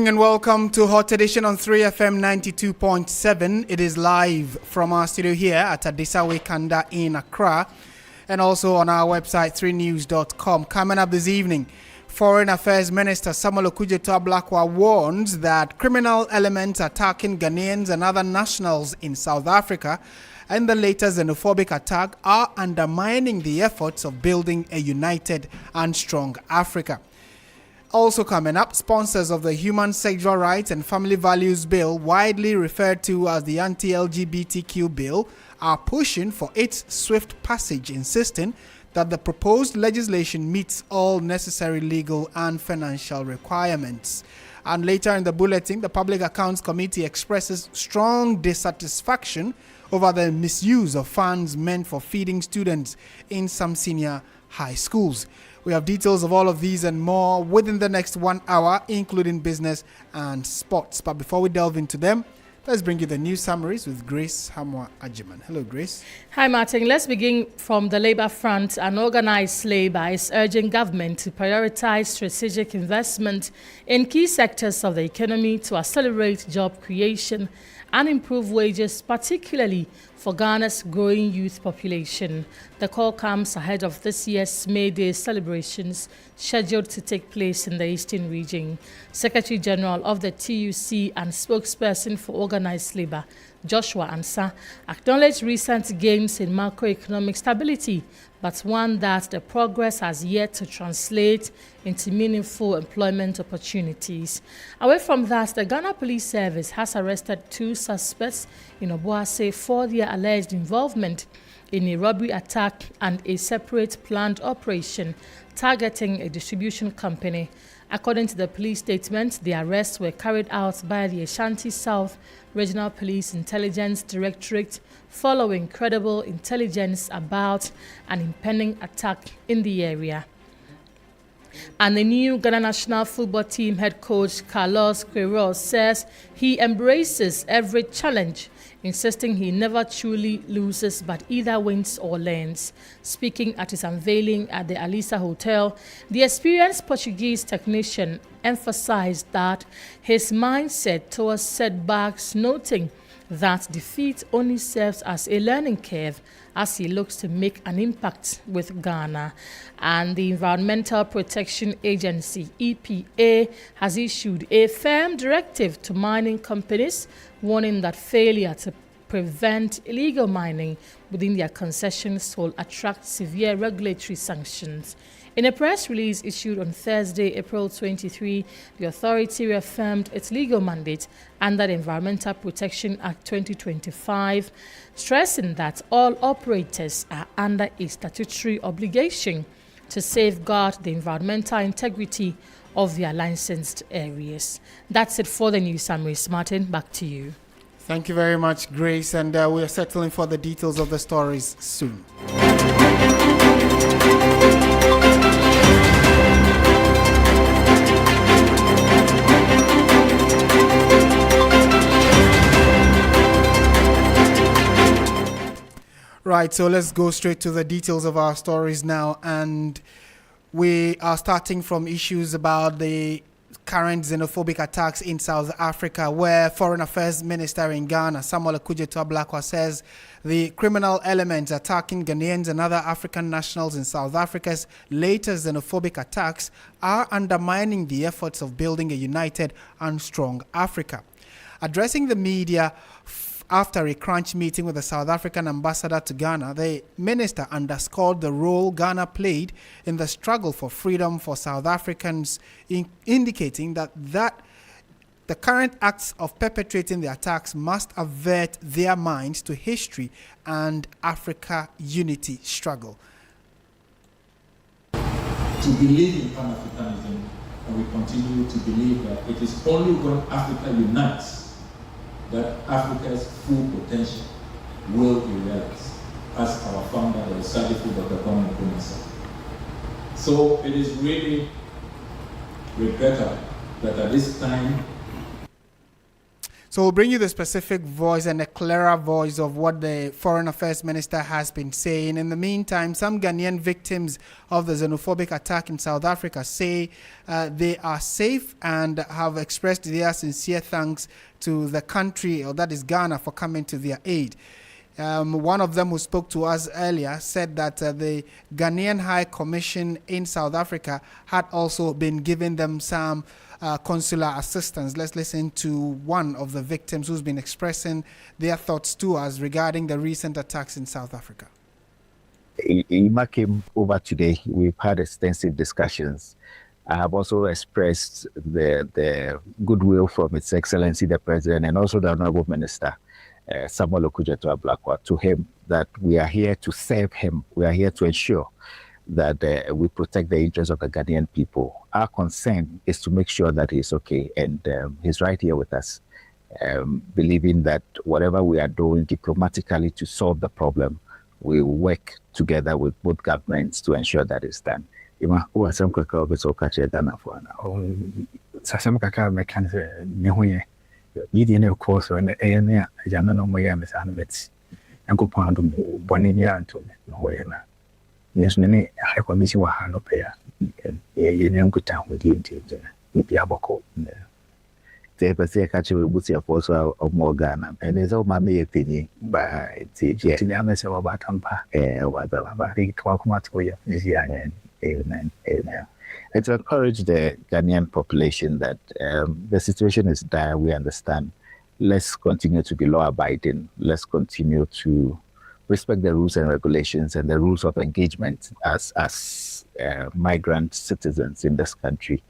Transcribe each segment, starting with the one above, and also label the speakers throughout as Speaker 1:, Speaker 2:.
Speaker 1: evening and welcome to Hot Edition on 3FM 92.7. It is live from our studio here at Adisawe Kanda in Accra and also on our website 3news.com. Coming up this evening, Foreign Affairs Minister Samuel Okudzeto-Ablakwa warns that criminal elements attacking Ghanaians and other nationals in South Africa and the latest xenophobic attack are undermining the efforts of building a united and strong Africa. Also coming up, sponsors of the Human Sexual Rights and Family Values Bill, widely referred to as the anti-LGBTQ bill, are pushing for its swift passage, insisting that the proposed legislation meets all necessary legal and financial requirements. And later in the bulletin, the Public Accounts Committee expresses strong dissatisfaction over the misuse of funds meant for feeding students in some senior high schools. We have details of all of these and more within the next 1 hour, including business and sports. But before we delve into them, let's bring you the news summaries with Grace Hamwa-Ajiman. Hello, Grace.
Speaker 2: Hi, Martin. Let's begin from the Labour front. An organised Labour is urging government to prioritise strategic investment in key sectors of the economy to accelerate job creation and improve wages, particularly for Ghana's growing youth population. The call comes ahead of this year's May Day celebrations scheduled to take place in the Eastern region. Secretary General of the TUC and spokesperson for Organised Labour, Joshua Ansah, acknowledged recent gains in macroeconomic stability, but warned that the progress has yet to translate into meaningful employment opportunities. Away from that, the Ghana Police Service has arrested 2 suspects in Obuasi for their alleged involvement in a robbery attack and a separate planned operation targeting a distribution company. According to the police statement, the arrests were carried out by the Ashanti South Regional Police Intelligence Directorate following credible intelligence about an impending attack in the area. And the new Ghana national football team head coach Carlos Queiroz says he embraces every challenge, insisting he never truly loses but either wins or learns. Speaking at his unveiling at the Alisa Hotel, the experienced Portuguese technician emphasized that his mindset towards setbacks, noting that defeat only serves as a learning curve as he looks to make an impact with Ghana. And the Environmental Protection Agency, EPA, has issued a firm directive to mining companies, warning that failure to prevent illegal mining within their concessions will attract severe regulatory sanctions. In a press release issued on Thursday, April 23, the authority reaffirmed its legal mandate under the Environmental Protection Act 2025, stressing that all operators are under a statutory obligation to safeguard the environmental integrity of their licensed areas. That's it for the news summaries. Martin, back to you.
Speaker 1: Thank you very much, Grace, and we are settling for the details of the stories soon. Right, so let's go straight to the details of our stories now, and we are starting from issues about the current xenophobic attacks in South Africa, where Foreign Affairs Minister in Ghana, Samuel Okudzeto-Ablakwa, says the criminal elements attacking Ghanaians and other African nationals in South Africa's latest xenophobic attacks are undermining the efforts of building a united and strong Africa. Addressing the media after a crunch meeting with the South African ambassador to Ghana, the minister underscored the role Ghana played in the struggle for freedom for South Africans, indicating that the current acts of perpetrating the attacks must avert their minds to history and Africa unity struggle.
Speaker 3: To believe in Pan-Africanism, and we continue to believe that it is only when Africa unites that Africa's full potential will be realized, as our founder, the Asiedu-Dartey Dr. Kwame Nkrumah said. So it is really regrettable that at this time.
Speaker 1: So we'll bring you the specific voice and a clearer voice of what the Foreign Affairs Minister has been saying. In the meantime, some Ghanaian victims of the xenophobic attack in South Africa say they are safe and have expressed their sincere thanks to the country, or that is Ghana, for coming to their aid. One of them who spoke to us earlier said that the Ghanaian High Commission in South Africa had also been giving them some consular assistance. Let's listen to one of the victims who's been expressing their thoughts to us regarding the recent attacks in South Africa.
Speaker 4: Ima came over today. We've had extensive discussions. I have also expressed the goodwill from His Excellency the President and also the Honorable Minister, Samuel Okudzeto-Ablakwa, to him that we are here to serve him. We are here to ensure that we protect the interests of the Ghanaian people. Our concern is to make sure that he's okay, and he's right here with us, believing that whatever we are doing diplomatically to solve the problem, we will work together with both governments to ensure that it's done. Ima, who are some kaka obeso kache dana for na.
Speaker 5: Sasam kaka mekanse nehoye. Yidi ne course and ene jana no moya mesana bets. Anko pando boni ni anto no hoyena. Yes, nene high commission wa hano paya. Ye nyankuta wudi nti ni biaboko.
Speaker 4: Te pese kache busi ya forso of more Ghana. And there's all my me ba ti je.
Speaker 5: Ti ame se wa batampa.
Speaker 4: Wa ba.
Speaker 5: Ri kwa kuma toya.
Speaker 4: Amen. Amen. And to encourage the Ghanaian population that the situation is dire, we understand. Let's continue to be law-abiding. Let's continue to respect the rules and regulations and the rules of engagement as migrant citizens in this country.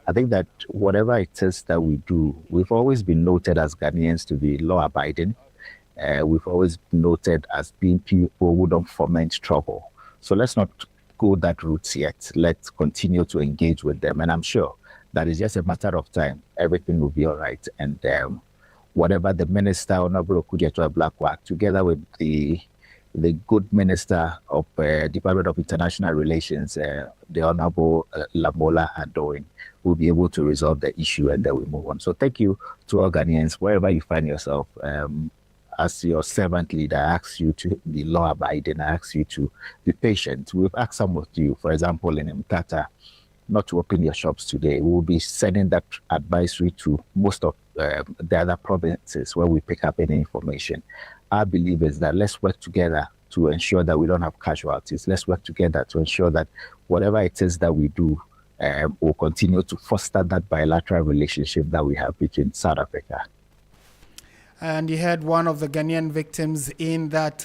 Speaker 4: I think that whatever it is that we do, we've always been noted as Ghanaians to be law-abiding. We've always been noted as being people who don't foment trouble. So let's not go that route yet. Let's continue to engage with them. And I'm sure that it's just a matter of time. Everything will be all right. And whatever the Minister, Honorable Okudzeto-Ablakwa, together with the good Minister of Department of International Relations, the Honorable Lamola, are doing, we'll be able to resolve the issue and then we move on. So thank you to all Ghanaians, wherever you find yourself. As your servant leader, I ask you to be law-abiding. I ask you to be patient. We've asked some of you, for example, in Mtata, not to open your shops today. We will be sending that advisory to most of the other provinces where we pick up any information. Our belief is that let's work together to ensure that we don't have casualties. Let's work together to ensure that whatever it is that we do will continue to foster that bilateral relationship that we have between South Africa.
Speaker 1: And you heard one of the Ghanaian victims in that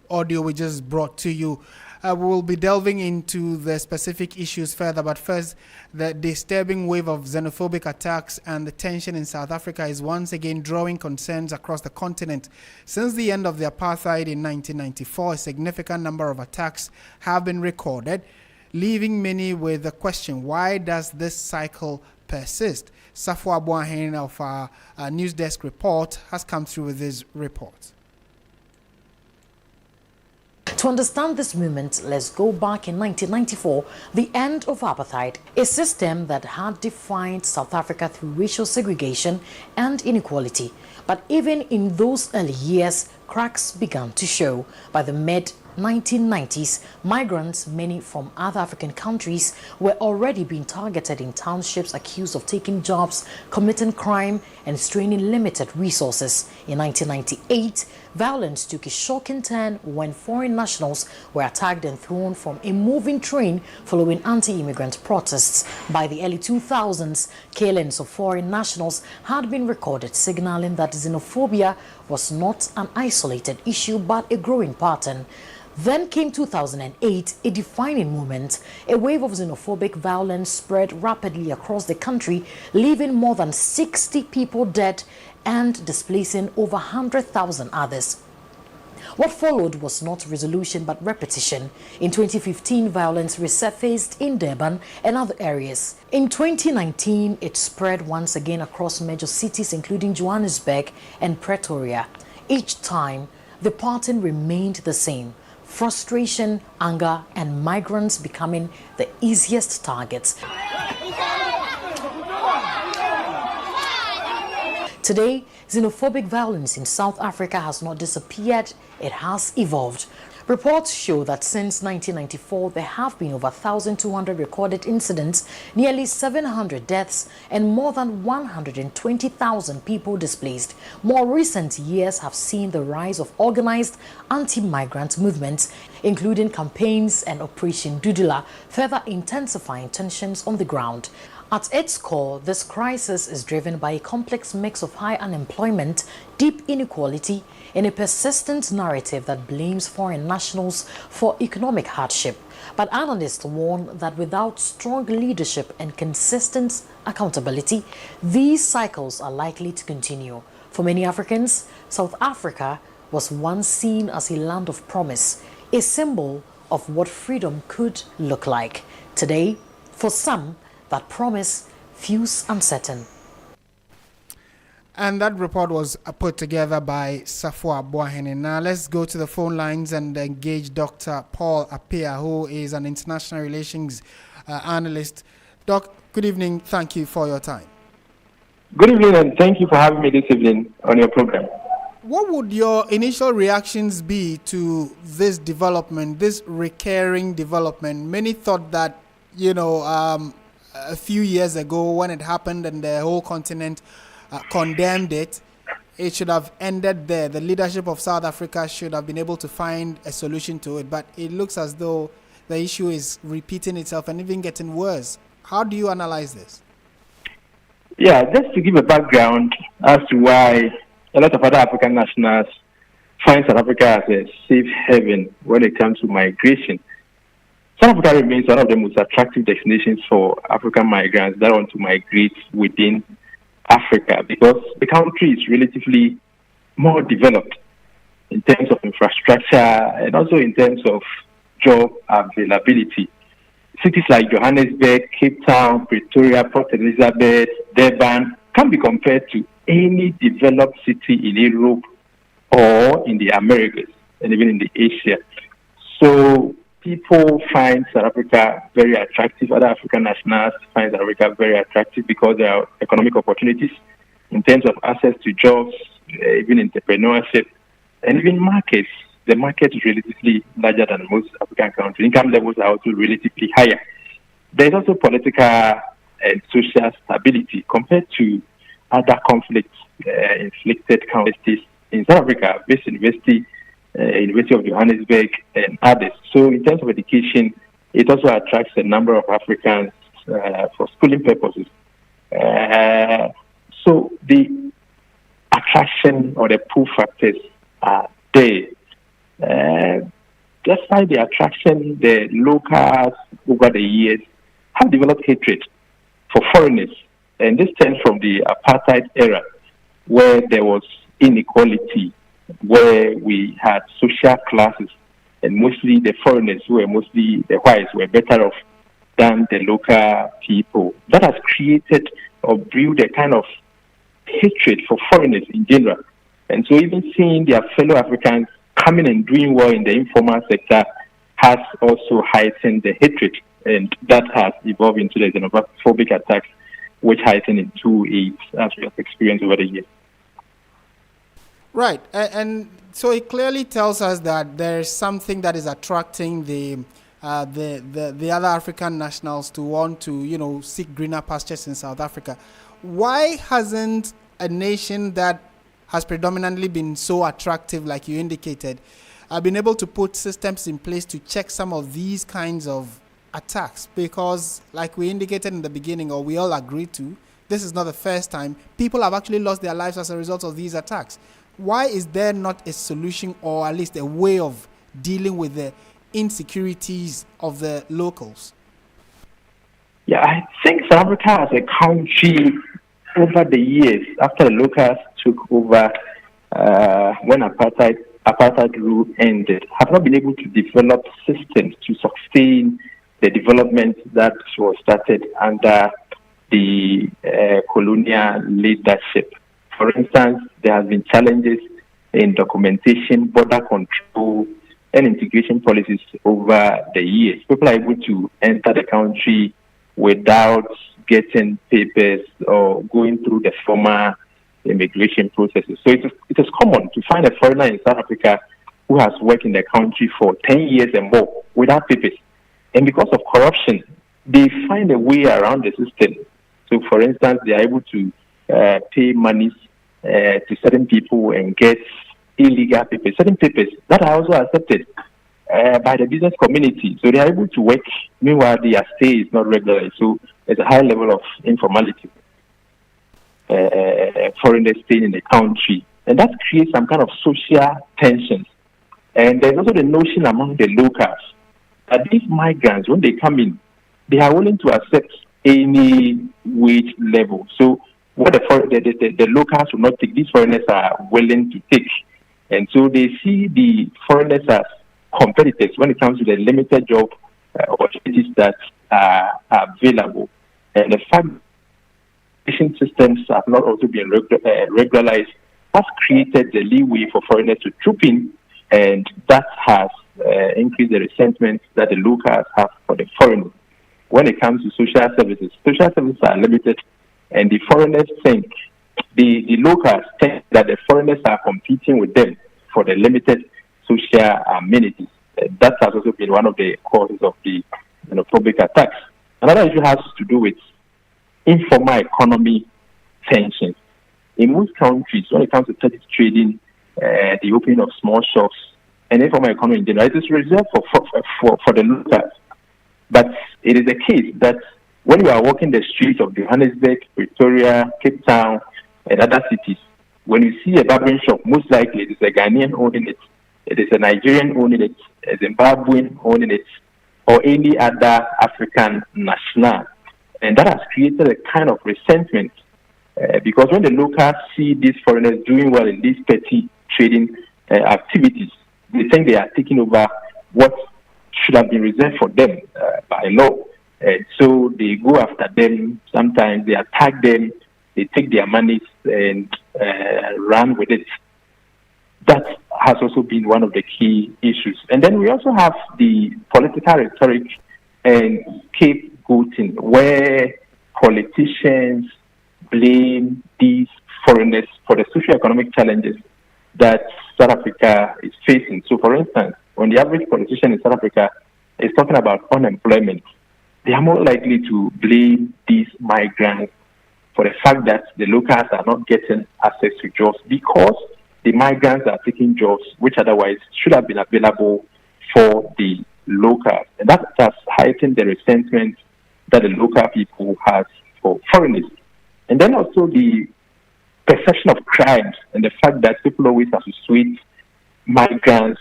Speaker 1: audio we just brought to you. We will be delving into the specific issues further, but first, the disturbing wave of xenophobic attacks and the tension in South Africa is once again drawing concerns across the continent. Since the end of the apartheid in 1994, a significant number of attacks have been recorded, leaving many with the question, why does this cycle persist? Safwa Boahen of our News Desk report has come through with this report.
Speaker 6: To understand this movement, let's go back in 1994, the end of apartheid, a system that had defined South Africa through racial segregation and inequality. But even in those early years, cracks began to show. By the mid-1990s, migrants, many from other African countries, were already being targeted in townships accused of taking jobs, committing crime, and straining limited resources. In 1998, violence took a shocking turn when foreign nationals were attacked and thrown from a moving train following anti-immigrant protests. By the early 2000s, killings of foreign nationals had been recorded, signaling that xenophobia was not an isolated issue but a growing pattern. Then came 2008, a defining moment. A wave of xenophobic violence spread rapidly across the country, leaving more than 60 people dead and displacing over 100,000 others. What followed was not resolution but repetition. In 2015, violence resurfaced in Durban and other areas. In 2019, it spread once again across major cities including Johannesburg and Pretoria. Each time, the pattern remained the same: frustration, anger, and migrants becoming the easiest Today, xenophobic violence in South Africa has not disappeared, it has evolved. Reports show that since 1994, there have been over 1,200 recorded incidents, nearly 700 deaths, and more than 120,000 people displaced. More recent years have seen the rise of organized anti-migrant movements, including campaigns and Operation Dudula, further intensifying tensions on the ground. At its core, this crisis is driven by a complex mix of high unemployment, deep inequality, and a persistent narrative that blames foreign nationals for economic hardship. But analysts warn that without strong leadership and consistent accountability, these cycles are likely to continue. For many Africans, South Africa was once seen as a land of promise, a symbol of what freedom could look like. Today, for some, that promise feels uncertain.
Speaker 1: And that report was put together by Safwa Boahene. Now let's go to the phone lines and engage Dr. Paul Appiah, who is an international relations analyst. Doc, good evening. Thank you for your time.
Speaker 7: Good evening, and thank you for having me this evening on your program.
Speaker 1: What would your initial reactions be to this development, this recurring development? Many thought that, a few years ago when it happened and the whole continent condemned it, it should have ended there. The leadership of South Africa should have been able to find a solution to it. But it looks as though the issue is repeating itself and even getting worse. How do you analyze this?
Speaker 7: Yeah, just to give a background as to why a lot of other African nationals find South Africa as a safe haven when it comes to migration. South Africa remains one of the most attractive destinations for African migrants that want to migrate within Africa because the country is relatively more developed in terms of infrastructure and also in terms of job availability. Cities like Johannesburg, Cape Town, Pretoria, Port Elizabeth, Durban can be compared to any developed city in Europe or in the Americas and even in the Asia. So people find South Africa very attractive. Other African nationals find South Africa very attractive because there are economic opportunities in terms of access to jobs, even entrepreneurship, and even markets. The market is relatively larger than most African countries. Income levels are also relatively higher. There's also political and social stability compared to other conflict-inflicted countries in South Africa, based University of Johannesburg, and others. So in terms of education, it also attracts a number of Africans for schooling purposes. So the attraction or the pull factors are there. Despite the attraction, the locals over the years have developed hatred for foreigners. And this stems from the apartheid era, where there was inequality, where we had social classes, and mostly the foreigners, who were mostly the whites, were better off than the local people. That has created or brewed a kind of hatred for foreigners in general. And so even seeing their fellow Africans coming and doing well in the informal sector has also heightened the hatred, and that has evolved into the xenophobic attacks, which heightened into it as we have experienced over the years.
Speaker 1: Right, and so it clearly tells us that there's something that is attracting the other African nationals to want to, seek greener pastures in South Africa. Why hasn't a nation that has predominantly been so attractive, like you indicated, been able to put systems in place to check some of these kinds of attacks? Because, like we indicated in the beginning, or we all agreed to, this is not the first time people have actually lost their lives as a result of these attacks. Why is there not a solution, or at least a way of dealing with the insecurities of the locals?
Speaker 7: Yeah, I think South Africa as a country over the years, after the locals took over, when apartheid rule ended, have not been able to develop systems to sustain the development that was started under the colonial leadership. For instance, there have been challenges in documentation, border control, and integration policies over the years. People are able to enter the country without getting papers or going through the formal immigration processes. So it is common to find a foreigner in South Africa who has worked in the country for 10 years and more without papers. And because of corruption, they find a way around the system. So, for instance, they are able to pay money to certain people and get illegal papers, certain papers that are also accepted by the business community. So they are able to work. Meanwhile, their stay is not regular. So there's a high level of informality. Foreigners staying in the country. And that creates some kind of social tensions. And there's also the notion among the locals that these migrants, when they come in, they are willing to accept any wage level. So what the locals will not take, these foreigners are willing to take. And so they see the foreigners as competitors when it comes to the limited job opportunities that are available. And the fact that systems have not also been regularized has created the leeway for foreigners to troop in, and that has increased the resentment that the locals have for the foreigners. When it comes to social services are limited, and the foreigners think, the locals think that the foreigners are competing with them for the limited social amenities. That has also been one of the causes of the xenophobic attacks. Another issue has to do with informal economy tensions. In most countries, when it comes to trading, the opening of small shops, and informal economy in general, it is reserved for the locals. But it is the case that when you are walking the streets of Johannesburg, Pretoria, Cape Town, and other cities, when you see a barbering shop, most likely it is a Ghanaian owning it, it is a Nigerian owning it, a Zimbabwean owning it, or any other African national. And that has created a kind of resentment because when the locals see these foreigners doing well in these petty trading activities, they think they are taking over what should have been reserved for them by law. So they go after them. Sometimes they attack them. They take their money and run with it. That has also been one of the key issues. And then we also have the political rhetoric and scapegoating, where politicians blame these foreigners for the socio-economic challenges that South Africa is facing. So, for instance, when the average politician in South Africa is talking about unemployment, they are more likely to blame these migrants for the fact that the locals are not getting access to jobs because the migrants are taking jobs which otherwise should have been available for the locals. And that has heightened the resentment that the local people have for foreigners. And then also the perception of crimes and the fact that people always associate migrants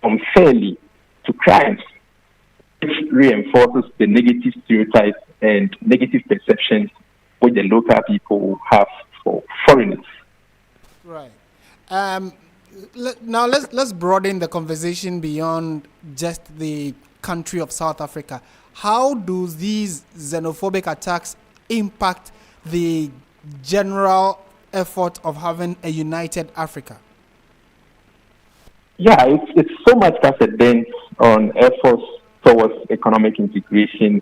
Speaker 7: unfairly to crimes, which reinforces the negative stereotypes and negative perceptions which the local people have for foreigners.
Speaker 1: Right. Now let's broaden the conversation beyond just the country of South Africa. How do these xenophobic attacks impact the general effort of having a united Africa?
Speaker 7: Yeah, it's so much precedent on efforts towards economic integration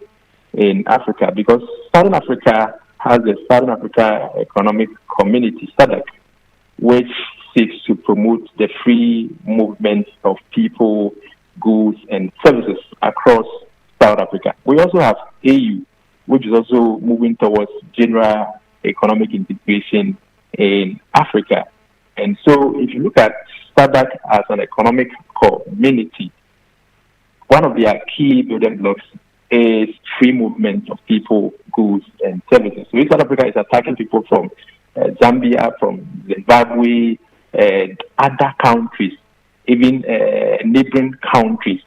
Speaker 7: in Africa because Southern Africa has the Southern Africa Economic Community, SADC, which seeks to promote the free movement of people, goods, and services across South Africa. We also have AU, which is also moving towards general economic integration in Africa. And so if you look at SADC as an economic community, one of their key building blocks is free movement of people, goods, and services. So if South Africa is attacking people from Zambia, from Zimbabwe, and other countries, even neighboring countries,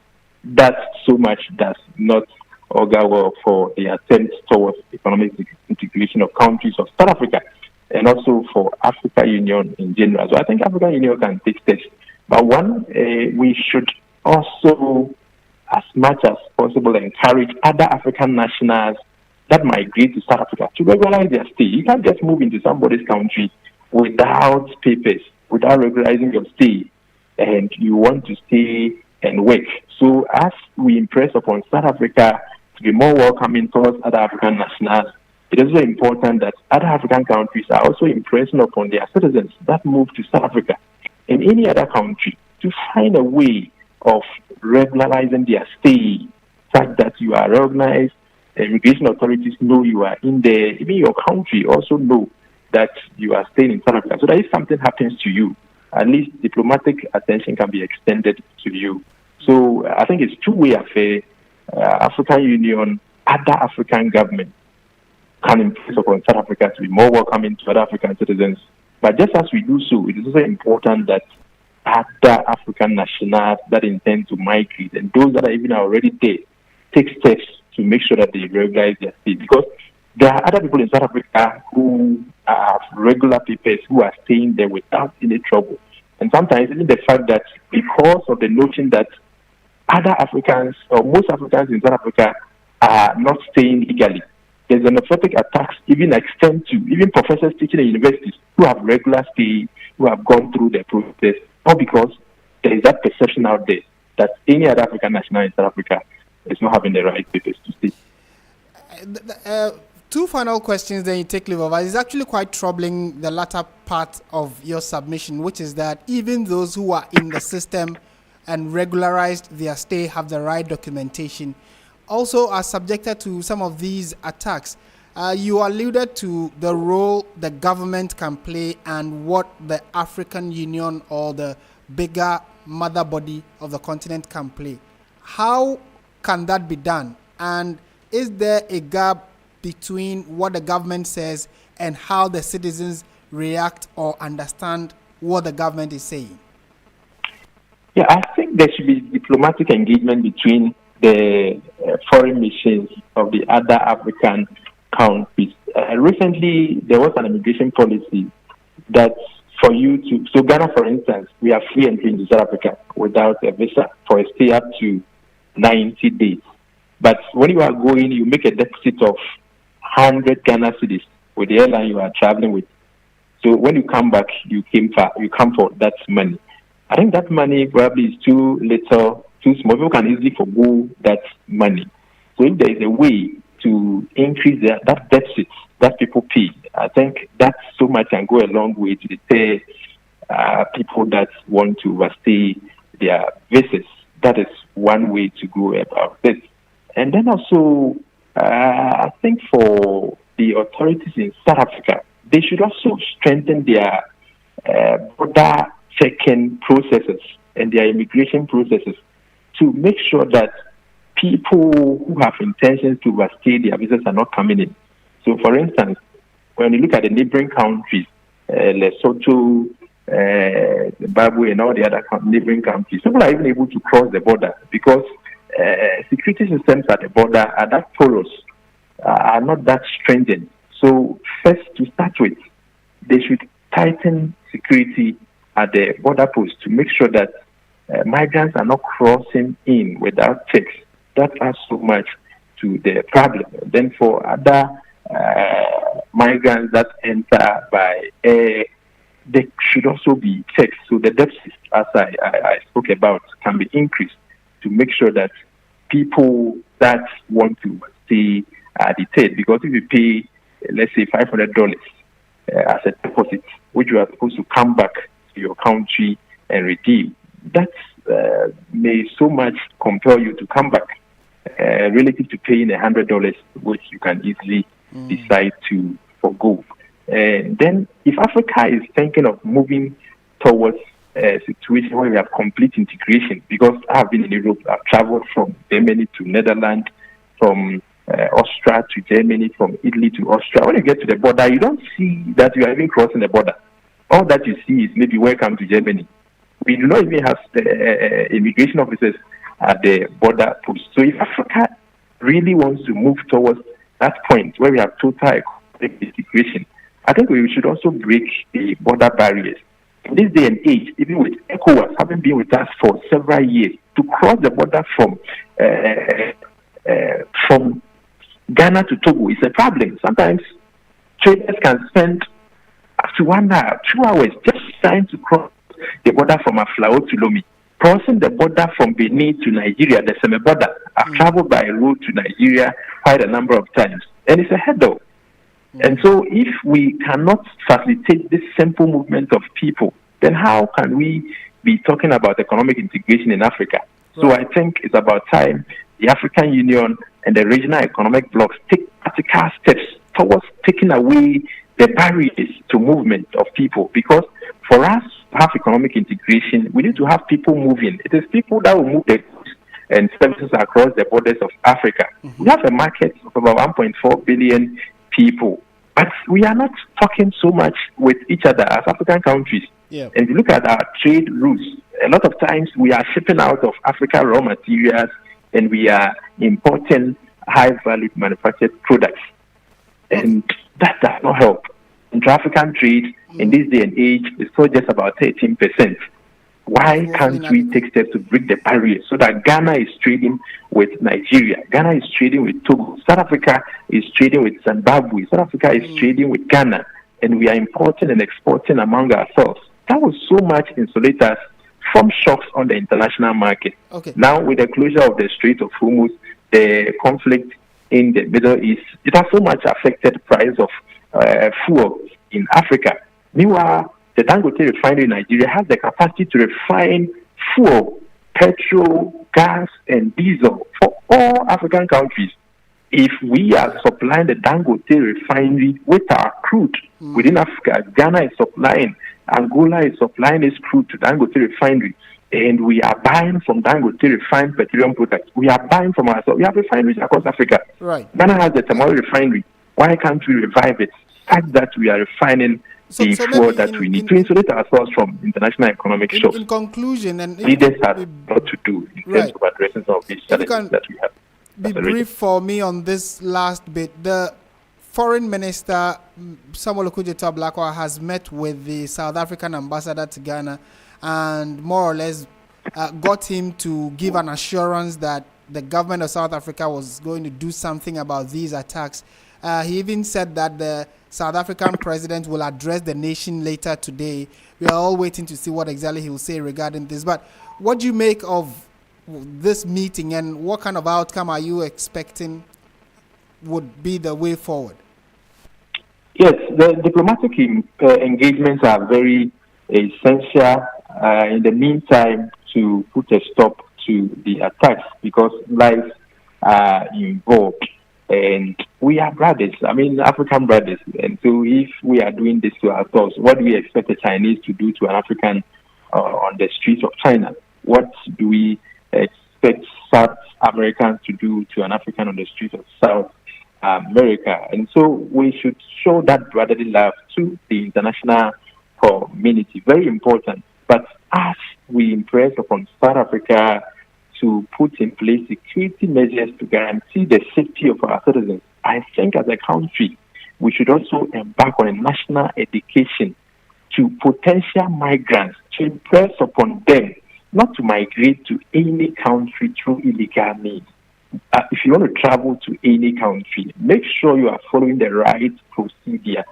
Speaker 7: that so much does not augur well for the attempt towards economic integration of countries of South Africa and also for African Union in general. So I think African Union can take steps. But one, we should also, as much as possible, encourage other African nationals that migrate to South Africa to regularize their stay. You can't just move into somebody's country without papers, without regularizing your stay, and you want to stay and work. So as we impress upon South Africa to be more welcoming towards other African nationals, it is very important that other African countries are also impressing upon their citizens that move to South Africa and any other country to find a way of regularizing their stay, such that you are recognized, immigration authorities know you are in there, even your country also know that you are staying in South Africa. So that if something happens to you, at least diplomatic attention can be extended to you. So I think it's two-way affair. African Union, other African governments can impress upon South Africa to be more welcoming to other African citizens. But just as we do so, it is also important that other African nationals that intend to migrate and those that are even already there take steps to make sure that they regularize their stay. Because there are other people in South Africa who have regular papers who are staying there without any trouble. And sometimes even the fact that because of the notion that other Africans or most Africans in South Africa are not staying legally, there's xenophobic attacks even extend to even professors teaching in universities who have regular stay, who have gone through the process, all because there is that perception out there that any other African national in South Africa is not having the right papers to stay.
Speaker 1: Two final questions, then you take leave of us. It's actually quite troubling, the latter part of your submission, which is that even those who are in the system and regularized their stay, have the right documentation, also are subjected to some of these attacks. You alluded to the role the government can play and what the African Union or the bigger mother body of the continent can play. How can that be done? And is there a gap between what the government says and how the citizens react or understand what the government is saying?
Speaker 7: Yeah, I think there should be diplomatic engagement between the foreign missions of the other African countries. Recently, there was an immigration policy that for you to, so Ghana, for instance, we are free entry into South Africa without a visa for a stay up to 90 days. But when you are going, you make a deposit of 100 Ghana cedis with the airline you are traveling with. So when you come back, you come for that money. I think that money probably is too little, too small. People can easily forgo that money. So if there is a way to increase that deficit that people pay, I think that so much can go a long way to deter people that want to overstay their visas. That is one way to go about this. And then also, I think for the authorities in South Africa, they should also strengthen their border checking processes and their immigration processes to make sure that people who have intentions to overstay their visas are not coming in. So, for instance, when you look at the neighboring countries, Lesotho, Zimbabwe, and all the other neighboring countries, people are even able to cross the border because security systems at the border are that porous, are not that stringent. So, first, to start with, they should tighten security at the border post to make sure that migrants are not crossing in without checks. That adds so much to the problem. Then for other migrants that enter by air, they should also be checked. So the deficit, as I spoke about, can be increased to make sure that people that want to stay are detained. Because if you pay, let's say, $500 as a deposit, which you are supposed to come back to your country and redeem, that may so much compel you to come back relative to paying $100, which you can easily decide to forgo. And then if Africa is thinking of moving towards a situation where we have complete integration, because I have been in Europe, I've traveled from Germany to Netherlands, from Austria to Germany, from Italy to Austria. When you get to the border, you don't see that you are even crossing the border. All that you see is maybe welcome to Germany. We do not even have immigration officers at the border post. So if Africa really wants to move towards that point where we have total integration, I think we should also break the border barriers. In this day and age, even with ECOWAS having been with us for several years, to cross the border from Ghana to Togo is a problem. Sometimes traders can spend up to 1 hour, 2 hours just trying to cross the border from Aflao to Lomé. Crossing the border from Benin to Nigeria, the semi border. I've traveled by road to Nigeria quite a number of times, and it's a headache. And so if we cannot facilitate this simple movement of people, then how can we be talking about economic integration in Africa? So I think it's about time the African Union and the regional economic blocs take practical steps towards taking away the barriers to movement of people. Because for us to have economic integration, we need to have people moving. It is people that will move the goods and services across the borders of Africa. We have a market of about 1.4 billion people, but we are not talking so much with each other as African countries. And if you look at our trade routes, a lot of times we are shipping out of Africa raw materials and we are importing high-value manufactured products. And that does not help. Intra-African trade in this day and age is still just about 13%. Why can't we take steps to break the barrier so that Ghana is trading with Nigeria, Ghana is trading with Togo, South Africa is trading with Zimbabwe, South Africa is trading with Ghana, and we are importing and exporting among ourselves? That will so much insulate us from shocks on the international market. Now, with the closure of the Strait of Hormuz, the conflict in the Middle East, it has so much affected the price of fuel in Africa. Meanwhile, the Dangote refinery in Nigeria has the capacity to refine fuel, petrol, gas, and diesel for all African countries. If we are supplying the Dangote refinery with our crude within Africa, Ghana is supplying, Angola is supplying its crude to Dangote refinery, and we are buying from Dangote refined petroleum products. We are buying from ourselves. We have refineries across Africa. Ghana has the Tamale refinery. Why can't we revive it? Fact that we are refining the fuel that we need to insulate ourselves from international economic shocks.
Speaker 1: In conclusion, and
Speaker 7: leaders have a lot to do in terms of addressing some of these challenges that we have.
Speaker 1: Be brief for me on this last bit. The Foreign Minister Samuel Okudzeto Ablakwa has met with the South African ambassador to Ghana and more or less got him to give an assurance that the government of South Africa was going to do something about these attacks. He even said that the South African president will address the nation later today. We are all waiting to see what exactly he will say regarding this. But what do you make of this meeting, and what kind of outcome are you expecting would be the way forward?
Speaker 7: Yes, the diplomatic engagements are very essential in the meantime to put a stop to the attacks, because lives are involved. And we are brothers, African brothers. And so if we are doing this to ourselves, what do we expect the Chinese to do to an African on the streets of China? What do we expect South Americans to do to an African on the streets of South America? And so we should show that brotherly love to the international community. Very important. But as we impress upon South Africa to put in place security measures to guarantee the safety of our citizens, I think as a country, we should also embark on a national education to potential migrants, to impress upon them not to migrate to any country through illegal means. If you want to travel to any country, make sure you are following the right procedure,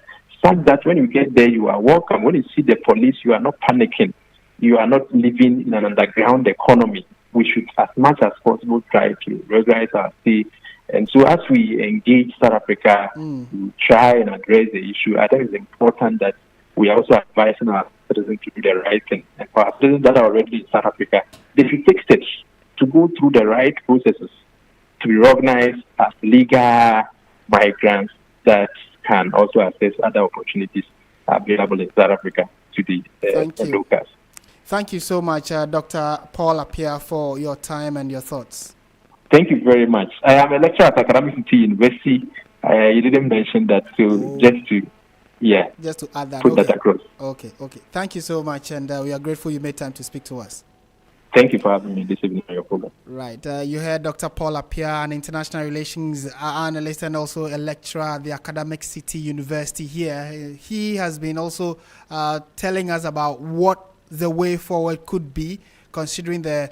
Speaker 7: such that when you get there, you are welcome. When you see the police, you are not panicking. You are not living in an underground economy. We should, as much as possible, try to regularize our stay. And so as we engage South Africa to try and address the issue, I think it's important that we are also advising our citizens to do the right thing. And for our citizens that are already in South Africa, they should take steps to go through the right processes to be recognized as legal migrants that can also access other opportunities available in South Africa to the locals.
Speaker 1: Thank you so much, Dr. Paul Appiah, for your time and your thoughts.
Speaker 7: Thank you very much. I am a lecturer at Academic City University. You didn't mention that, so just to
Speaker 1: add that,
Speaker 7: put that across.
Speaker 1: Okay. Thank you so much, and we are grateful you made time to speak to us.
Speaker 7: Thank you for having me this evening on your program.
Speaker 1: Right. You heard Dr. Paul Appiah, an international relations analyst and also a lecturer at the Academic City University here. He has been also telling us about what the way forward could be, considering the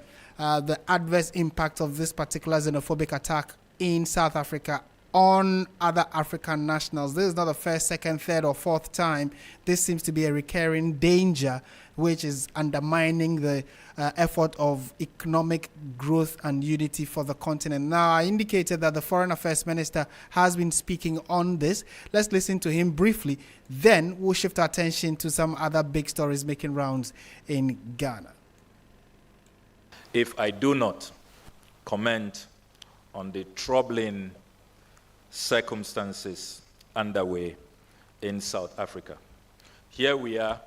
Speaker 1: adverse impact of this particular xenophobic attack in South Africa on other African nationals. This is not the first, second, third, or fourth time. This seems to be a recurring danger, which is undermining the effort of economic growth and unity for the continent. Now, I indicated that the Foreign Affairs Minister has been speaking on this. Let's listen to him briefly. Then we'll shift our attention to some other big stories making rounds in Ghana.
Speaker 3: If I do not comment on the troubling circumstances underway in South Africa, here we are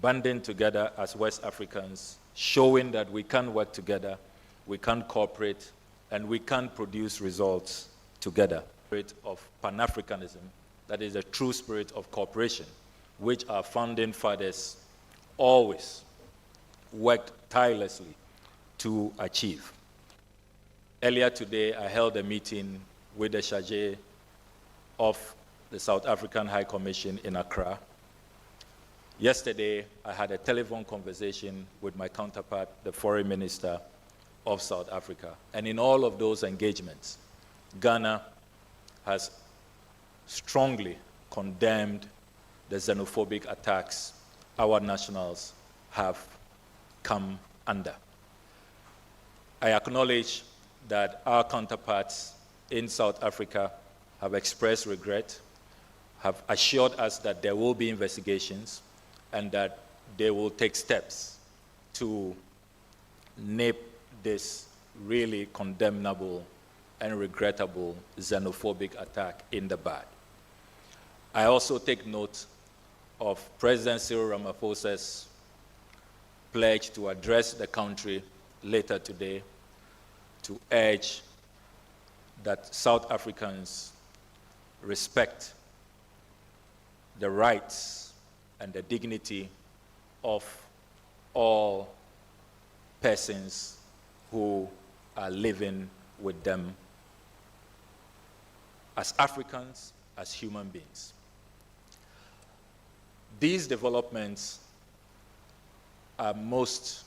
Speaker 3: banding together as West Africans, showing that we can work together, we can cooperate, and we can produce results together. Spirit of Pan-Africanism, that is a true spirit of cooperation, which our founding fathers always worked tirelessly to achieve. Earlier today, I held a meeting with the Charge of the South African High Commission in Accra. Yesterday, I had a telephone conversation with my counterpart, the Foreign Minister of South Africa. And in all of those engagements, Ghana has strongly condemned the xenophobic attacks our nationals have come under. I acknowledge that our counterparts in South Africa have expressed regret, have assured us that there will be investigations, and that they will take steps to nip this really condemnable and regrettable xenophobic attack in the bud. I also take note of President Cyril Ramaphosa's pledge to address the country later today to urge that South Africans respect the rights and the dignity of all persons who are living with them as Africans, as human beings. These developments are most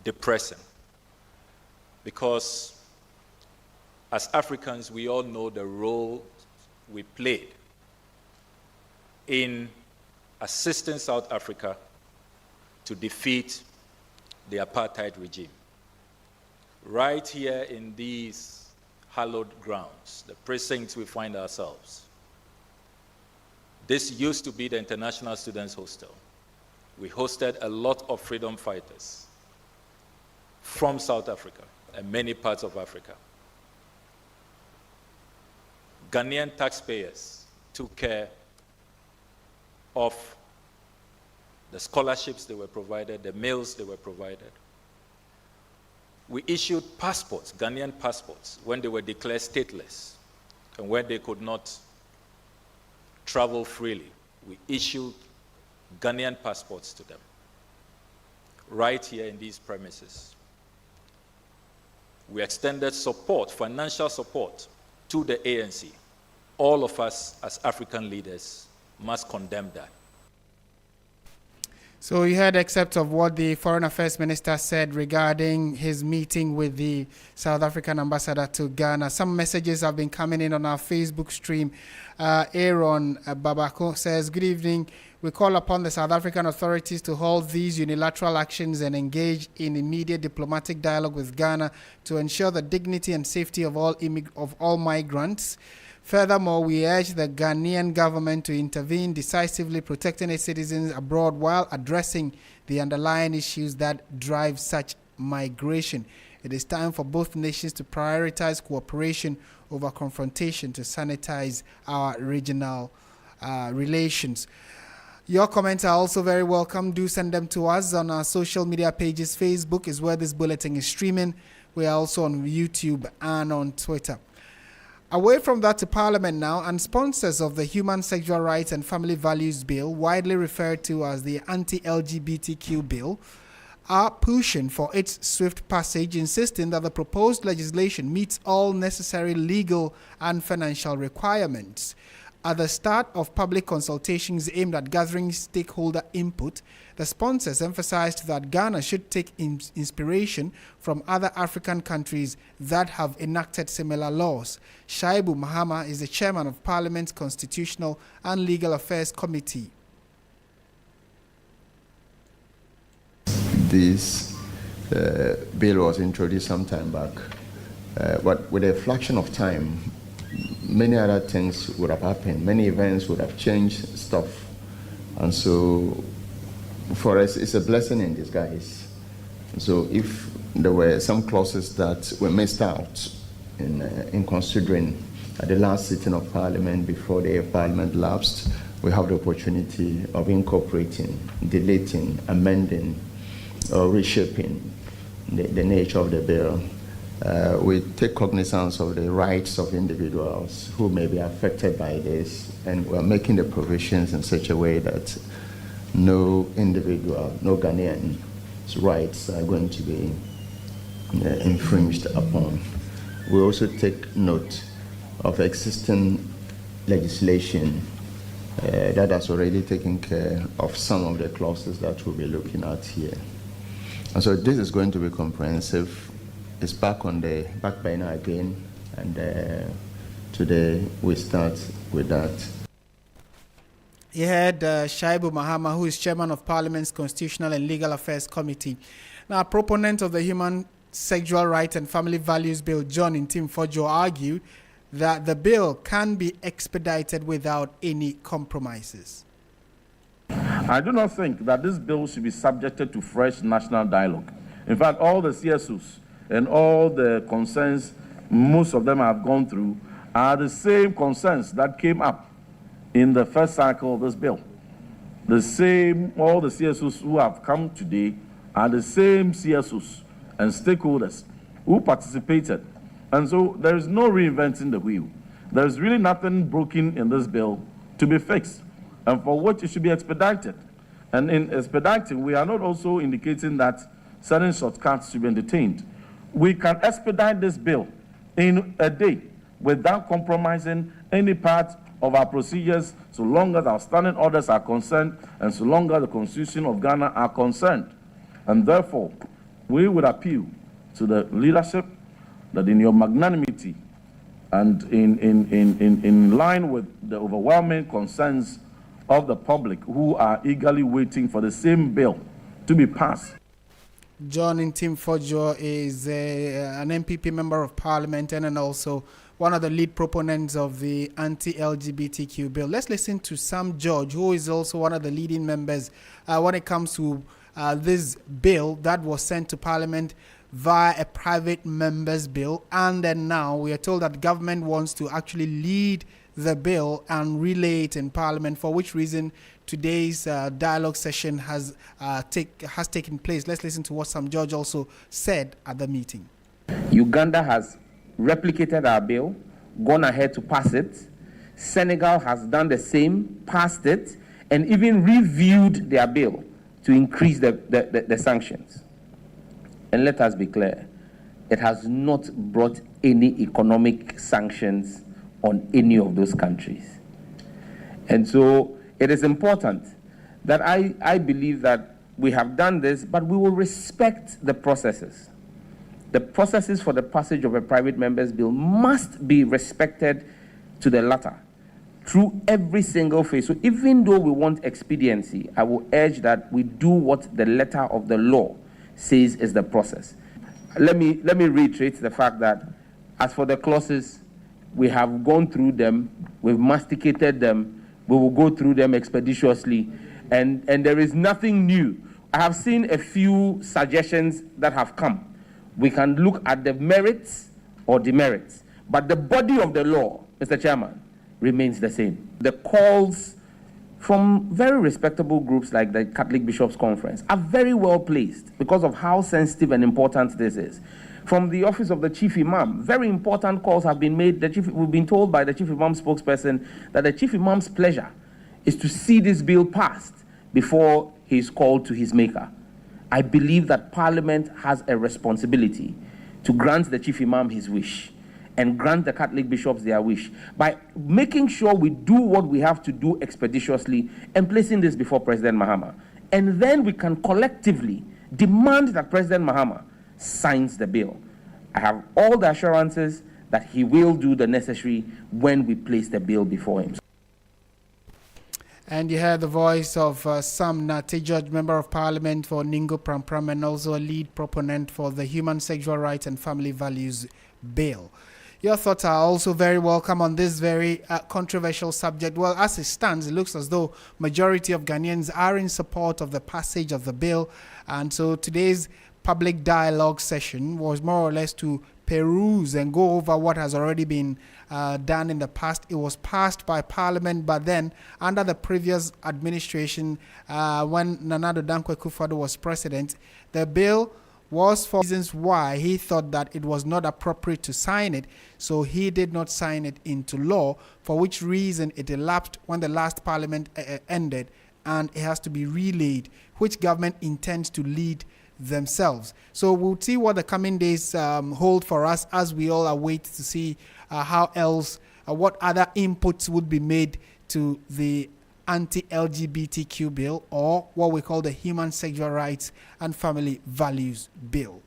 Speaker 3: depressing because as Africans, we all know the role we played in assisting South Africa to defeat the apartheid regime. Right here in these hallowed grounds, the precincts we find ourselves, this used to be the International Students Hostel. We hosted a lot of freedom fighters from South Africa and many parts of Africa. Ghanaian taxpayers took care of the scholarships they were provided, the meals they were provided. We issued passports, Ghanaian passports, when they were declared stateless and when they could not travel freely. We issued Ghanaian passports to them, right here in these premises. We extended support, financial support, to the ANC. All of us as African leaders must condemn that.
Speaker 1: So you heard excerpts of what the Foreign Affairs Minister said regarding his meeting with the South African ambassador to Ghana. Some messages have been coming in on our Facebook stream. Aaron Babako says, good evening. We call upon the South African authorities to halt these unilateral actions and engage in immediate diplomatic dialogue with Ghana to ensure the dignity and safety of all migrants. Furthermore, we urge the Ghanaian government to intervene decisively, protecting its citizens abroad while addressing the underlying issues that drive such migration. It is time for both nations to prioritize cooperation over confrontation to sanitize our regional relations. Your comments are also very welcome. Do send them to us on our social media pages. Facebook is where this bulletin is streaming. We are also on YouTube and on Twitter. Away from that to Parliament now, and sponsors of the Human Sexual Rights and Family Values Bill, widely referred to as the Anti-LGBTQ Bill, are pushing for its swift passage, insisting that the proposed legislation meets all necessary legal and financial requirements. At the start of public consultations aimed at gathering stakeholder input, the sponsors emphasized that Ghana should take inspiration from other African countries that have enacted similar laws. Shaibu Mahama is the chairman of Parliament's Constitutional and Legal Affairs Committee.
Speaker 8: This bill was introduced some time back, but with a fraction of time, many other things would have happened. Many events would have changed stuff. And so for us, it's a blessing in disguise. So if there were some clauses that were missed out in considering at the last sitting of Parliament before the Parliament lapsed, we have the opportunity of incorporating, deleting, amending, or reshaping the nature of the bill. We take cognizance of the rights of individuals who may be affected by this, and we're making the provisions in such a way that no individual, no Ghanaian's rights are going to be infringed upon. We also take note of existing legislation that has already taken care of some of the clauses that we'll be looking at here. And so this is going to be comprehensive. It's back on the back burner again, and today we start with that.
Speaker 1: You heard Shaibu Mahama, who is chairman of Parliament's Constitutional and Legal Affairs Committee. Now, a proponent of the Human Sexual Rights and Family Values Bill, John Ntimfojo, argued that the bill can be expedited without any compromises.
Speaker 9: I do not think that this bill should be subjected to fresh national dialogue. In fact, all the CSOs and all the concerns most of them have gone through are the same concerns that came up in the first cycle of this bill. The same, all the CSOs who have come today are the same CSOs and stakeholders who participated. And so there is no reinventing the wheel. There is really nothing broken in this bill to be fixed, and for which it should be expedited. And in expediting, we are not also indicating that certain shortcuts should be entertained. We can expedite this bill in a day without compromising any part of our procedures, so long as our standing orders are concerned and so long as the Constitution of Ghana are concerned. And therefore, we would appeal to the leadership that in your magnanimity and in line with the overwhelming concerns of the public who are eagerly waiting for the same bill to be passed.
Speaker 1: John Ntimfojo is an MPP member of Parliament and also one of the lead proponents of the anti-LGBTQ bill. Let's listen to Sam George, who is also one of the leading members when it comes to this bill that was sent to Parliament via a private member's bill. And then now we are told that government wants to actually lead the bill and relay it in Parliament, for which reason today's dialogue session has taken place. Let's listen to what Sam George also said at the meeting.
Speaker 10: Uganda has replicated our bill, gone ahead to pass it. Senegal has done the same, passed it, and even reviewed their bill to increase the sanctions. And let us be clear, it has not brought any economic sanctions on any of those countries. And so it is important that I believe that we have done this, but we will respect the processes. The processes for the passage of a private member's bill must be respected to the letter through every single phase. So even though we want expediency, I will urge that we do what the letter of the law says is the process. Let me reiterate the fact that as for the clauses, we have gone through them, we've masticated them, we will go through them expeditiously, and there is nothing new. I have seen a few suggestions that have come. We can look at the merits or demerits, but the body of the law, Mr. Chairman, remains the same. The calls from very respectable groups like the Catholic Bishops' Conference are very well placed because of how sensitive and important this is. From the office of the Chief Imam, very important calls have been made. We've been told by the Chief Imam spokesperson that the Chief Imam's pleasure is to see this bill passed before he is called to his maker. I believe that Parliament has a responsibility to grant the Chief Imam his wish and grant the Catholic bishops their wish by making sure we do what we have to do expeditiously and placing this before President Mahama. And then we can collectively demand that President Mahama signs the bill. I have all the assurances that he will do the necessary when we place the bill before him.
Speaker 1: And you heard the voice of Sam Nate, Judge Member of Parliament for Ningo Prampram, and also a lead proponent for the Human Sexual Rights and Family Values Bill. Your thoughts are also very welcome on this very controversial subject. Well, as it stands, it looks as though majority of Ghanaians are in support of the passage of the bill. And so today's public dialogue session was more or less to peruse and go over what has already been done in the past. It was passed by Parliament, but then under the previous administration, when Nana Addo Dankwa Akufo-Addo was president, the bill was for reasons why he thought that it was not appropriate to sign it, so he did not sign it into law, for which reason it elapsed when the last Parliament ended, and it has to be relayed, which government intends to lead themselves. So we'll see what the coming days hold for us as we all await to see how else, what other inputs would be made to the anti-LGBTQ bill, or what we call the Human Sexual Rights and Family Values Bill.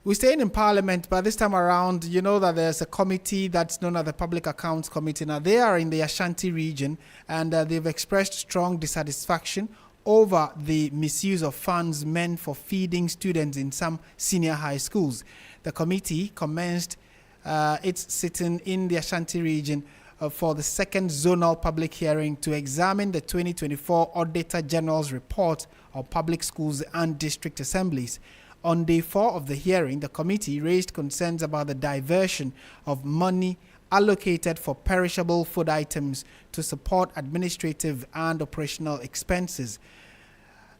Speaker 1: We're staying in Parliament, but this time around, you know that there's a committee that's known as the Public Accounts Committee. Now, they are in the Ashanti region, and they've expressed strong dissatisfaction over the misuse of funds meant for feeding students in some senior high schools. The committee commenced its sitting in the Ashanti region for the second zonal public hearing to examine the 2024 Auditor General's report on public schools and district assemblies. On day 4 of the hearing, the committee raised concerns about the diversion of money allocated for perishable food items to support administrative and operational expenses.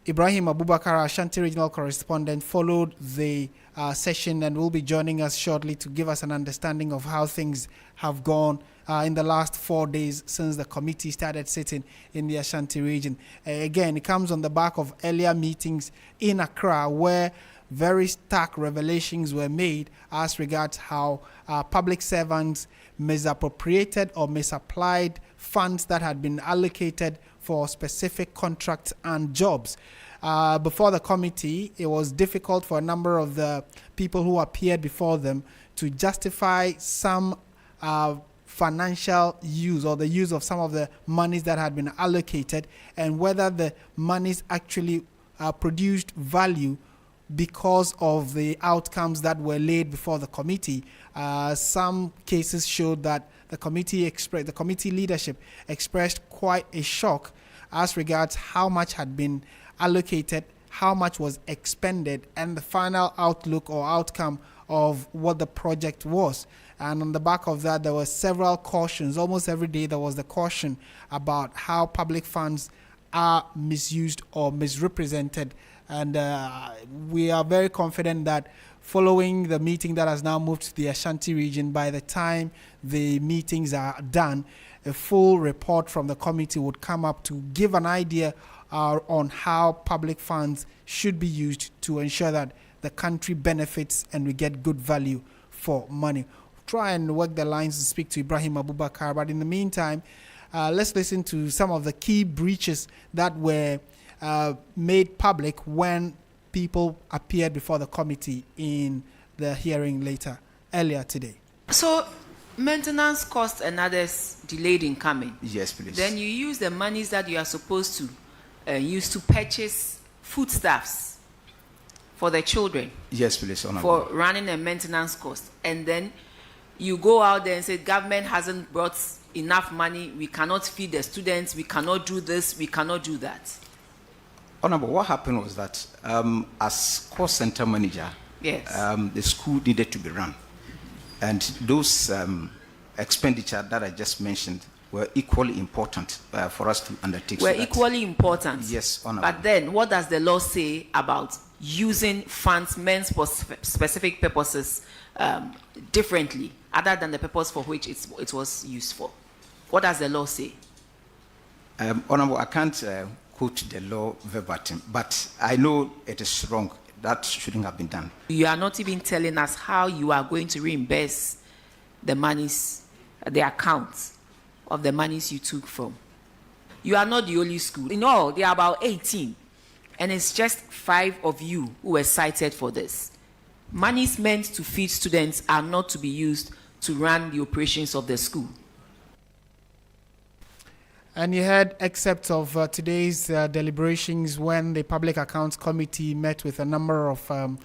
Speaker 1: Ibrahim Abubakar, Ashanti Regional Correspondent, followed the session and will be joining us shortly to give us an understanding of how things have gone in the last 4 days since the committee started sitting in the Ashanti region. Again, it comes on the back of earlier meetings in Accra where very stark revelations were made as regards how public servants misappropriated or misapplied funds that had been allocated for specific contracts and jobs. Before the committee, it was difficult for a number of the people who appeared before them to justify some financial use or the use of some of the monies that had been allocated and whether the monies actually produced value because of the outcomes that were laid before the committee. Some cases showed that the committee leadership expressed quite a shock as regards how much had been allocated, how much was expended, and the final outlook or outcome of what the project was. And on the back of that, there were several cautions. Almost every day there was the caution about how public funds are misused or misrepresented. And we are very confident that following the meeting that has now moved to the Ashanti region, by the time the meetings are done, a full report from the committee would come up to give an idea on how public funds should be used to ensure that the country benefits and we get good value for money. Try and work the lines to speak to Ibrahim Abubakar, but in the meantime, let's listen to some of the key breaches that were made public when people appeared before the committee in the hearing earlier today.
Speaker 11: So, maintenance costs and others delayed in coming.
Speaker 12: Yes, please.
Speaker 11: Then you use the monies that you are supposed to use to purchase foodstuffs for the children.
Speaker 12: Yes, please. Honorable.
Speaker 11: For running a maintenance cost. And then you go out there and say, government hasn't brought enough money, we cannot feed the students, we cannot do this, we cannot do that.
Speaker 12: Honorable, what happened was that as cost center manager,
Speaker 11: yes,
Speaker 12: the school needed to be run. And those expenditure that I just mentioned were equally important for us to undertake.
Speaker 11: Were equally important?
Speaker 12: Yes, Honorable.
Speaker 11: But then, what does the law say about using funds meant for specific purposes differently, other than the purpose for which it was used for? What does the law say?
Speaker 12: Honorable, I can't quote the law verbatim, but I know it is wrong. that shouldn't have been done.
Speaker 11: You are not even telling us how you are going to reimburse the monies, the accounts of the monies you took from. You are not the only school. In all, there are about 18, and it's just 5 of you who were cited for this. Monies meant to feed students are not to be used to run the operations of the school.
Speaker 1: And you heard excerpts of today's deliberations when the Public Accounts Committee met with a number of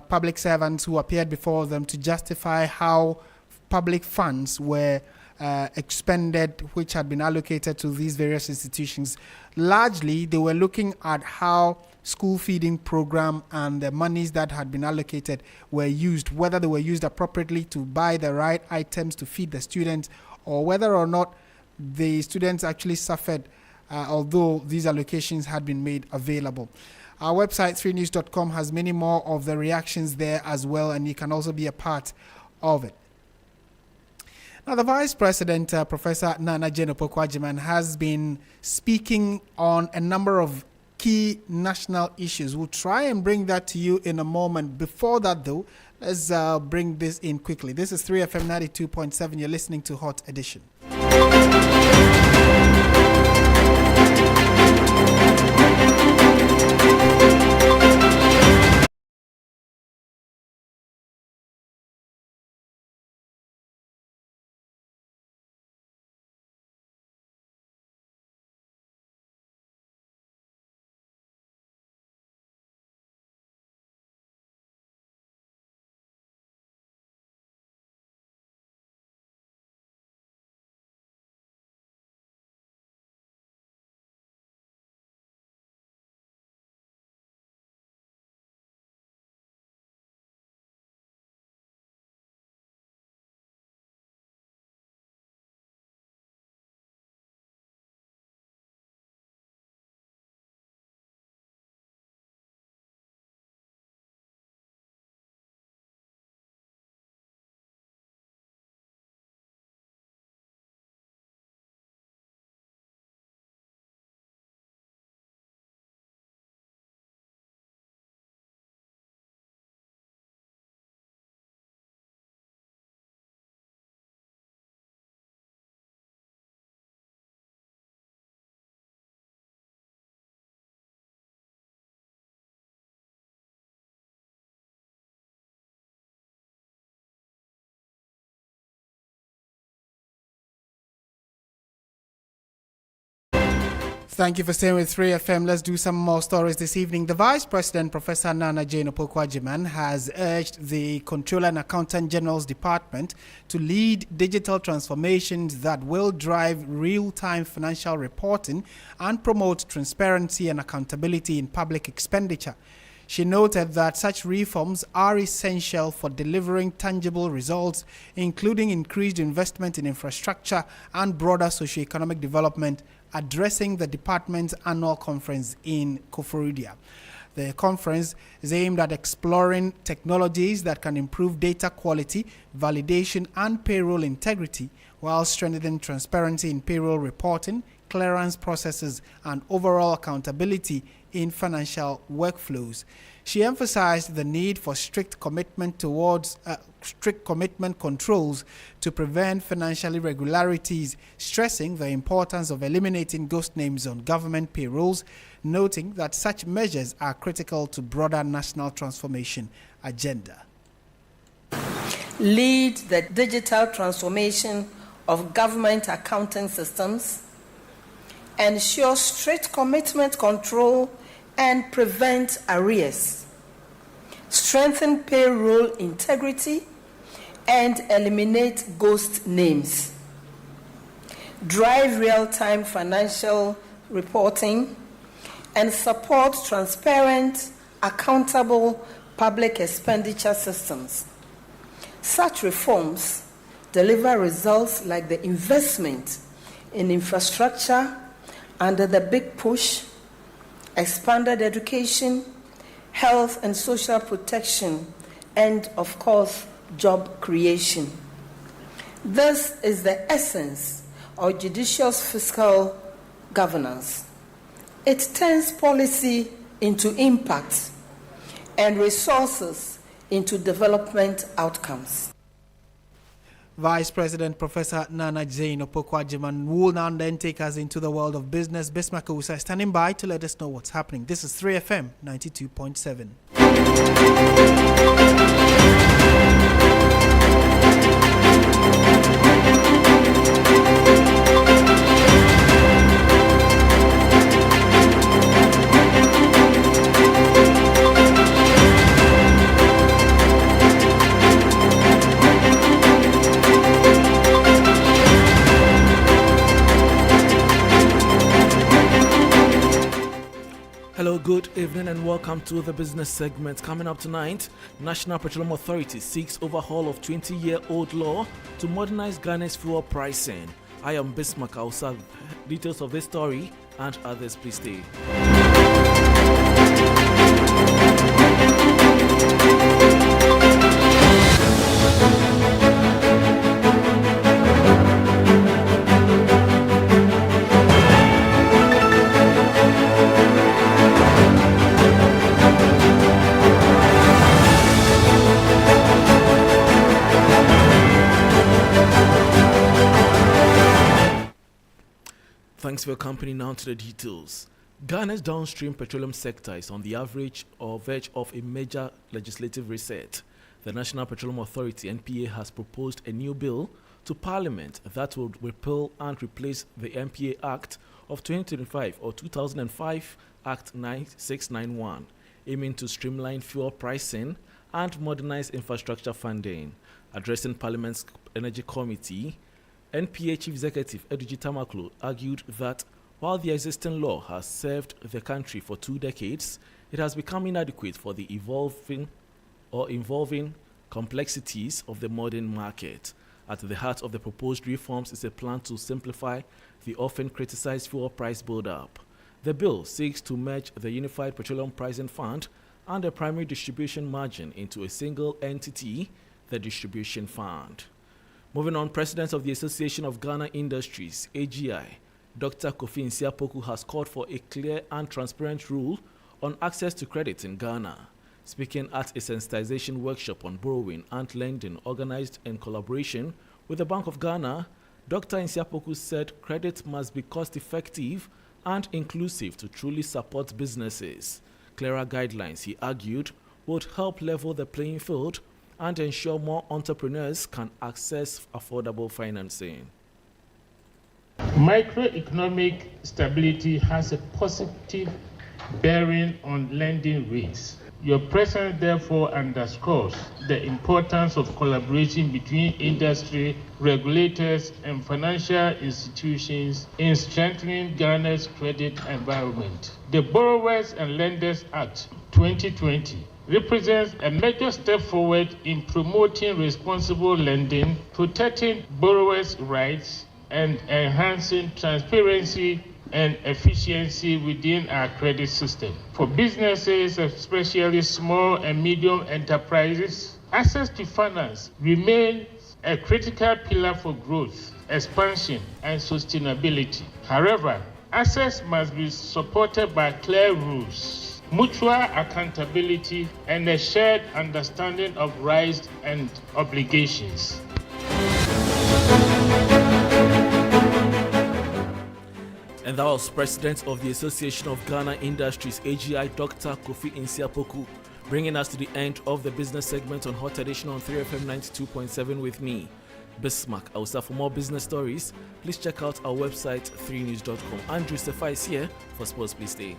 Speaker 1: public servants who appeared before them to justify how public funds were expended, which had been allocated to these various institutions. Largely, they were looking at how school feeding program and the monies that had been allocated were used, whether they were used appropriately to buy the right items to feed the students, or whether or not the students actually suffered, although these allocations had been made available. Our website, 3news.com, has many more of the reactions there as well, and you can also be a part of it. Now, the Vice President, Professor Nana Jane Opoku-Agyeman, has been speaking on a number of key national issues. We'll try and bring that to you in a moment. Before that, though, let's bring this in quickly. This is 3FM 92.7. You're listening to Hot Edition. Thank you for staying with 3FM. Let's do some more stories this evening. The Vice President, Professor Nana Jane Opoku-Agyeman, has urged the Controller and Accountant General's Department to lead digital transformations that will drive real-time financial reporting and promote transparency and accountability in public expenditure. She noted that such reforms are essential for delivering tangible results, including increased investment in infrastructure and broader socio-economic development, addressing the department's annual conference in Koforidua. The conference is aimed at exploring technologies that can improve data quality, validation, and payroll integrity, while strengthening transparency in payroll reporting, clearance processes, and overall accountability in financial workflows. She emphasized the need for strict commitment controls to prevent financial irregularities, stressing the importance of eliminating ghost names on government payrolls, noting that such measures are critical to broader national transformation agenda.
Speaker 13: Lead the digital transformation of government accounting systems, ensure strict commitment control and prevent arrears, strengthen payroll integrity and eliminate ghost names, drive real-time financial reporting, and support transparent, accountable public expenditure systems. Such reforms deliver results like the investment in infrastructure under the Big Push, expanded education, health and social protection, and, of course, job creation. This is the essence of judicious fiscal governance. It turns policy into impact and resources into development outcomes.
Speaker 1: Vice President Professor Nana Jane Opoku-Agyeman will now then take us into the world of business. Bismarck Ousa is standing by to let us know what's happening. This is 3FM 92.7.
Speaker 14: Hello, good evening and welcome to the business segment. Coming up tonight, National Petroleum Authority seeks overhaul of 20-year-old law to modernize Ghana's fuel pricing. I am Bismarck Ousa. Details of this story and others, please stay. Thanks for your company. Now to the details. Ghana's downstream petroleum sector is on the average or verge of a major legislative reset. The National Petroleum Authority (NPA) has proposed a new bill to Parliament that would repeal and replace the NPA Act of 2025 or 2005 Act 9691, aiming to streamline fuel pricing and modernize infrastructure funding. Addressing Parliament's Energy Committee, NPA Chief Executive Edudzi Tamaklo argued that while the existing law has served the country for 2 decades, it has become inadequate for the evolving complexities of the modern market. At the heart of the proposed reforms is a plan to simplify the often criticized fuel price build-up. The bill seeks to merge the Unified Petroleum Pricing Fund and the primary distribution margin into a single entity, the Distribution Fund. Moving on, President of the Association of Ghana Industries, AGI, Dr. Kofi Nsiapoku has called for a clear and transparent rule on access to credit in Ghana. Speaking at a sensitization workshop on borrowing and lending organized in collaboration with the Bank of Ghana, Dr. Nsiapoku said credit must be cost-effective and inclusive to truly support businesses. Clearer guidelines, he argued, would help level the playing field and ensure more entrepreneurs can access affordable financing.
Speaker 15: Microeconomic stability has a positive bearing on lending rates. Your presence therefore underscores the importance of collaboration between industry, regulators, and financial institutions in strengthening Ghana's credit environment. The Borrowers and Lenders Act 2020 represents a major step forward in promoting responsible lending, protecting borrowers' rights, and enhancing transparency and efficiency within our credit system. For businesses, especially small and medium enterprises, access to finance remains a critical pillar for growth, expansion, and sustainability. However, access must be supported by clear rules, mutual accountability, and a shared understanding of rights and obligations.
Speaker 14: And that was President of the Association of Ghana Industries, AGI, Dr. Kofi Nsiapoku, bringing us to the end of the business segment on Hot Edition on 3FM 92.7 with me, Bismarck Ousa. For more business stories, please check out our website, 3news.com. Andrew Sefa is here for sports. Please stay.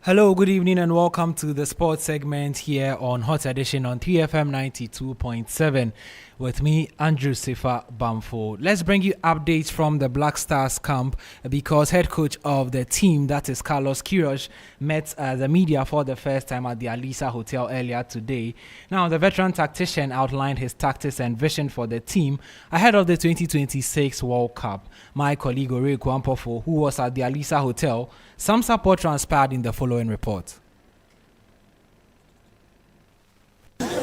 Speaker 16: Hello, good evening, and welcome to the sports segment here on Hot Edition on 3FM 92.7 with me, Andrew Sifa Bamford. Let's bring you updates from the Black Stars camp because head coach of the team, that is Carlos Queiroz, met the media for the first time at the Alisa Hotel earlier today. Now, the veteran tactician outlined his tactics and vision for the team ahead of the 2026 World Cup. My colleague Ore Kwampofo, who was at the Alisa Hotel, some support transpired in the following report.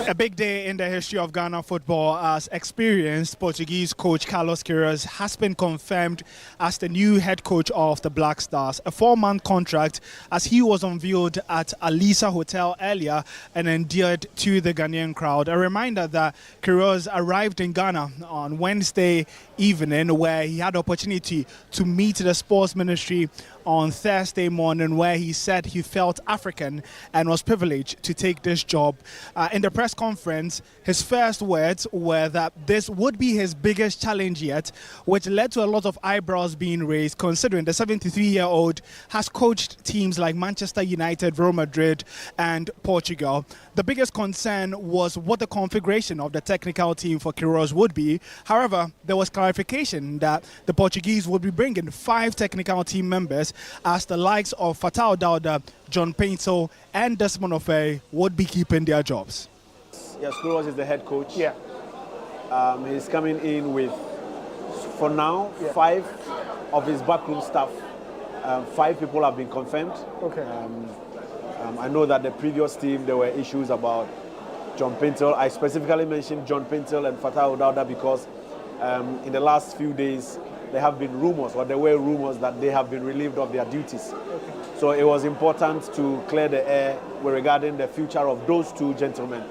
Speaker 1: A big day in the history of Ghana football as experienced Portuguese coach Carlos Queiroz has been confirmed as the new head coach of the Black Stars. A 4-month contract as he was unveiled at Alisa Hotel earlier and endeared to the Ghanaian crowd. A reminder that Queiroz arrived in Ghana on Wednesday evening where he had the opportunity to meet the sports ministry on Thursday morning where he said he felt African and was privileged to take this job. In the press conference, his first words were that this would be his biggest challenge yet, which led to a lot of eyebrows being raised considering the 73-year-old has coached teams like Manchester United, Real Madrid and Portugal. The biggest concern was what the configuration of the technical team for Queiroz would be. However, there was clarification that the Portuguese would be bringing 5 technical team members as the likes of Fatau Dauda, John Paintel and Desmond Ofei would be keeping their jobs.
Speaker 17: Yes, Queiroz is the head coach. Yeah. He's coming in with, for now, 5 of his backroom staff. 5 people have been confirmed. Okay. I know that the previous team, there were issues about John Paintel. I specifically mentioned John Paintel and Fatau Dauda because in the last few days, there have been rumors, or there were rumors that they have been relieved of their duties. Okay. So it was important to clear the air regarding the future of those 2 gentlemen.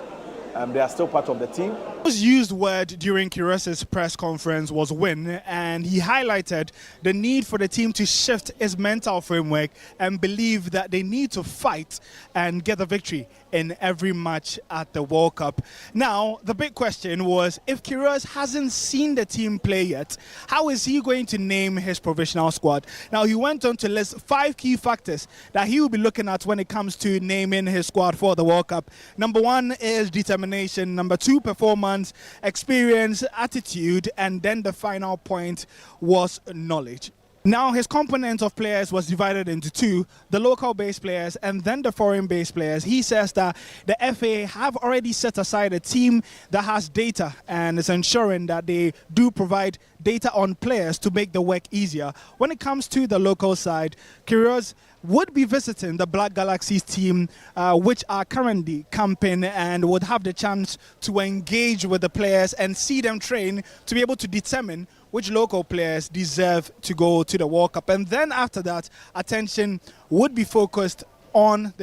Speaker 17: They are still part of the team.
Speaker 1: The most used word during Queiroz's press conference was win, and he highlighted the need for the team to shift its mental framework and believe that they need to fight and get the victory in every match at the World Cup. Now, the big question was, if Queiroz hasn't seen the team play yet, how is he going to name his provisional squad? Now, he went on to list 5 key factors that he will be looking at when it comes to naming his squad for the World Cup. Number 1 is determination. Number 2, performance, experience, attitude, and then the final point was knowledge. Now, his component of players was divided into 2, the local-based players and then the foreign-based players. He says that the FA have already set aside a team that has data and is ensuring that they do provide data on players to make the work easier. When it comes to the local side, Queiroz would be visiting the Black Galaxies team, which are currently camping, and would have the chance to engage with the players and see them train to be able to determine which local players deserve to go to the World Cup. And then after that, attention would be focused on the